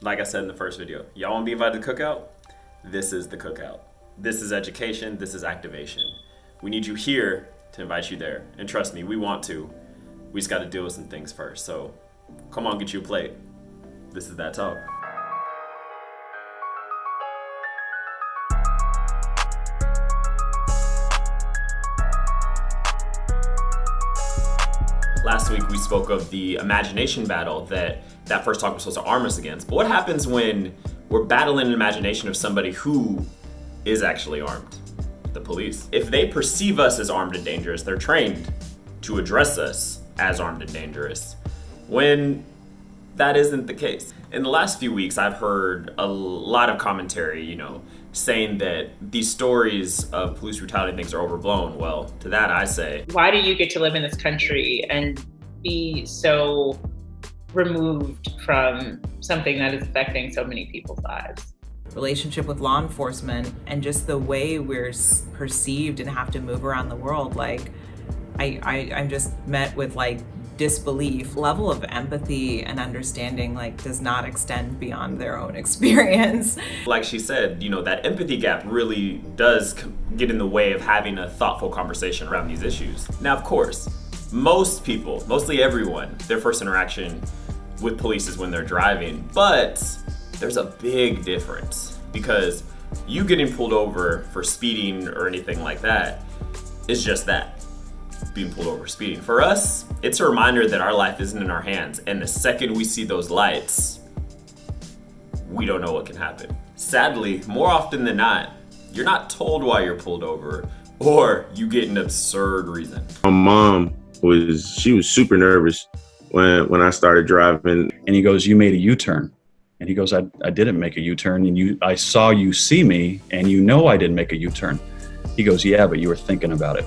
Like I said in the first video, y'all want to be invited to the cookout? This is the cookout. This is education. This is activation. We need you here to invite you there. And trust me, we want to. We just got to deal with some things first. So come on, get you a plate. This is that talk. Last week we spoke of the imagination battle that first talk was supposed to arm us against. But what happens when we're battling an imagination of somebody who is actually armed? The police. If they perceive us as armed and dangerous, they're trained to address us as armed and dangerous, when that isn't the case. In the last few weeks, I've heard a lot of commentary, saying that these stories of police brutality and things are overblown. Well, to that I say, why do you get to live in this country and be so removed from something that is affecting so many people's lives? Relationship with law enforcement and just the way we're perceived and have to move around the world. I'm just met with disbelief. Level of empathy and understanding does not extend beyond their own experience. Like she said, that empathy gap really does get in the way of having a thoughtful conversation around these issues. Now, of course, most people, mostly everyone, their first interaction with police is when they're driving, but there's a big difference, because you getting pulled over for speeding or anything like that is just that. Being pulled over speeding. For us, it's a reminder that our life isn't in our hands, and the second we see those lights, we don't know what can happen. Sadly, more often than not, you're not told why you're pulled over, or you get an absurd reason. My mom was super nervous when I started driving. And he goes, "You made a U-turn." And he goes, I didn't make a U-turn, and I saw you see me, and I didn't make a U-turn. He goes, "Yeah, but you were thinking about it,"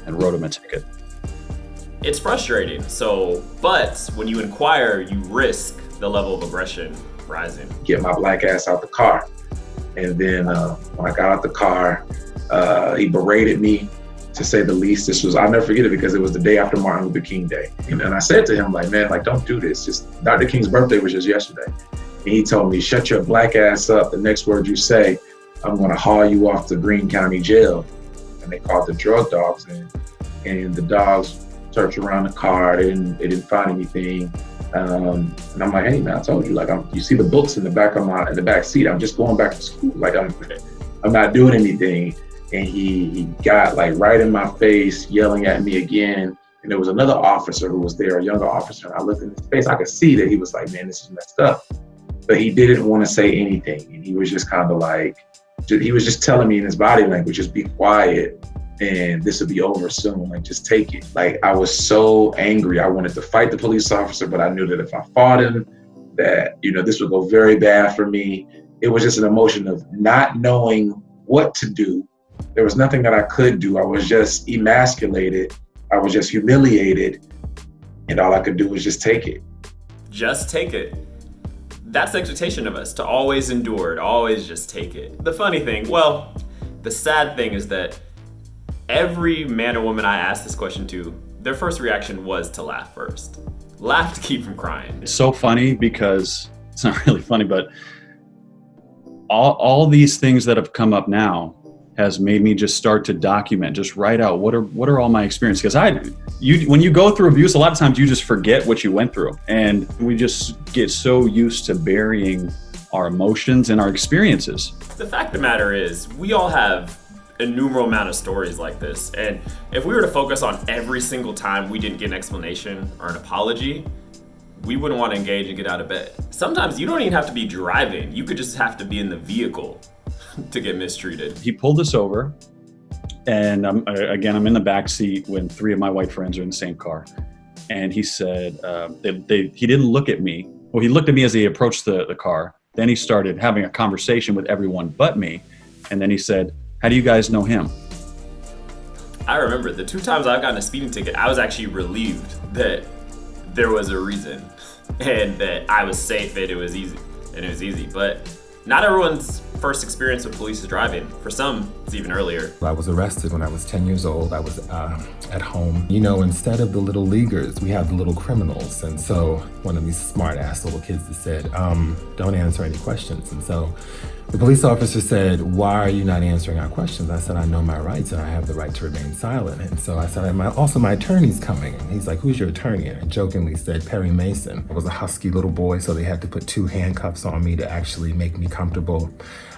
and wrote him a ticket. It's frustrating. But when you inquire, you risk the level of aggression rising. Get my black ass out the car. And then when I got out the car, he berated me, to say the least. I'll never forget it, because it was the day after Martin Luther King Day. And I said to him, man, don't do this. Just Dr. King's birthday was just yesterday. And he told me, "Shut your black ass up. The next word you say, I'm gonna haul you off to Greene County Jail." And they called the drug dogs in, and the dogs searched around the car. They didn't find anything. And I'm like, "Hey man, I told you, you see the books in the back seat. I'm just going back to school. I'm not doing anything." And he got right in my face, yelling at me again. And there was another officer who was there, a younger officer. And I looked in his face. I could see that he was like, "Man, this is messed up." But he didn't want to say anything. And he was just kind of he was just telling me in his body language, "Just be quiet, and this will be over soon. Just take it." I was so angry. I wanted to fight the police officer, but I knew that if I fought him, that, this would go very bad for me. It was just an emotion of not knowing what to do. There was nothing that I could do. I was just emasculated. I was just humiliated. And all I could do was just take it. Just take it. That's the expectation of us, to always endure, to always just take it. The funny thing, the sad thing is that every man or woman I asked this question to, their first reaction was to laugh first. Laugh to keep from crying. It's so funny, because it's not really funny, but all these things that have come up now has made me just start to document, just write out what are all my experiences. Because when you go through abuse, a lot of times you just forget what you went through, and we just get so used to burying our emotions and our experiences. The fact of the matter is, we all have innumerable amount of stories like this, and if we were to focus on every single time we didn't get an explanation or an apology, we wouldn't want to engage and get out of bed. Sometimes you don't even have to be driving. You could just have to be in the vehicle to get mistreated. He pulled us over, and I'm in the back seat when three of my white friends are in the same car. And he said, he didn't look at me. Well, he looked at me as he approached the car. Then he started having a conversation with everyone but me. And then he said, "How do you guys know him?" I remember the 2 times I've gotten a speeding ticket, I was actually relieved that there was a reason and that I was safe and it was easy. But Not everyone's first experience with police is driving. For some, it's even earlier. I was arrested when I was 10 years old. I was at home. You know, instead of the little leaguers, we have the little criminals. And so one of these smart ass little kids that said, don't answer any questions. And so the police officer said, why are you not answering our questions? I said, I know my rights and I have the right to remain silent. And so I said, my attorney's coming. And he's like, who's your attorney? And I jokingly said, Perry Mason. I was a husky little boy, so they had to put 2 handcuffs on me to actually make me comfortable.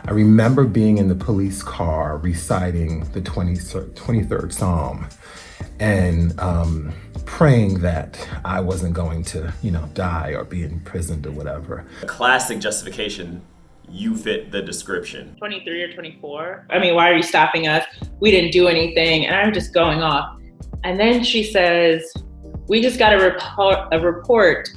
I remember being in the police car reciting the 23rd Psalm and praying that I wasn't going to, die or be imprisoned or whatever. A classic justification. You fit the description. 23 or 24. I mean, why are you stopping us? We didn't do anything. And I'm just going off. And then she says, we just got a report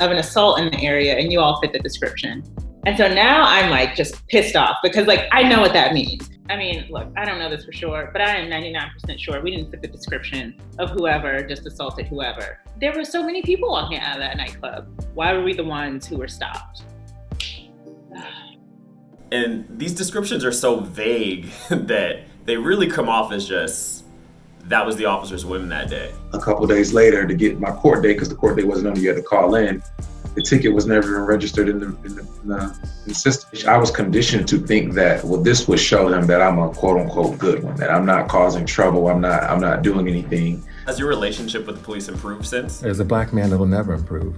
of an assault in the area and you all fit the description. And so now I'm like just pissed off because I know what that means. I mean, look, I don't know this for sure, but I am 99% sure we didn't fit the description of whoever just assaulted whoever. There were so many people walking out of that nightclub. Why were we the ones who were stopped? And these descriptions are so vague that they really come off as just, that was the officer's whim that day. A couple days later to get my court date, because the court date wasn't on, you had to call in. The ticket was never even registered in the system. I was conditioned to think that, well, this would show them that I'm a quote unquote good one, that I'm not causing trouble, I'm not doing anything. Has your relationship with the police improved since? As a black man, it'll never improve.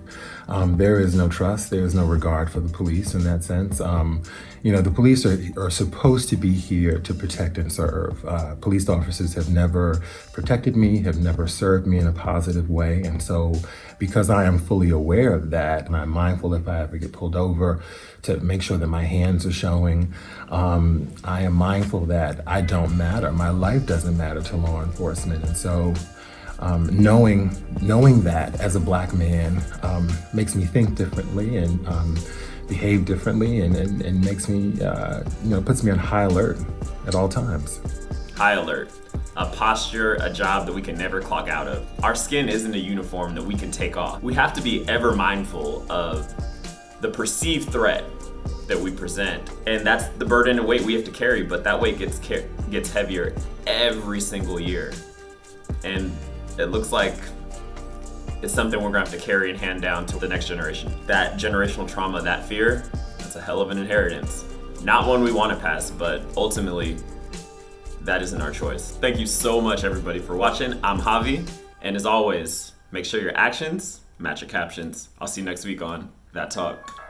There is no trust, there is no regard for the police in that sense. The police are supposed to be here to protect and serve. Police officers have never protected me, have never served me in a positive way. And so because I am fully aware of that, and I'm mindful if I ever get pulled over to make sure that my hands are showing, I am mindful that I don't matter. My life doesn't matter to law enforcement. And so knowing that as a black man makes me think differently and behave differently and makes me, puts me on high alert at all times. High alert, a posture, a job that we can never clock out of. Our skin isn't a uniform that we can take off. We have to be ever mindful of the perceived threat that we present. And that's the burden and weight we have to carry, but that weight gets heavier every single year. And it looks like it's something we're gonna have to carry and hand down to the next generation. That generational trauma, that fear, that's a hell of an inheritance. Not one we wanna pass, but ultimately, that isn't our choice. Thank you so much, everybody, for watching. I'm Javi, and as always, make sure your actions match your captions. I'll see you next week on That Talk.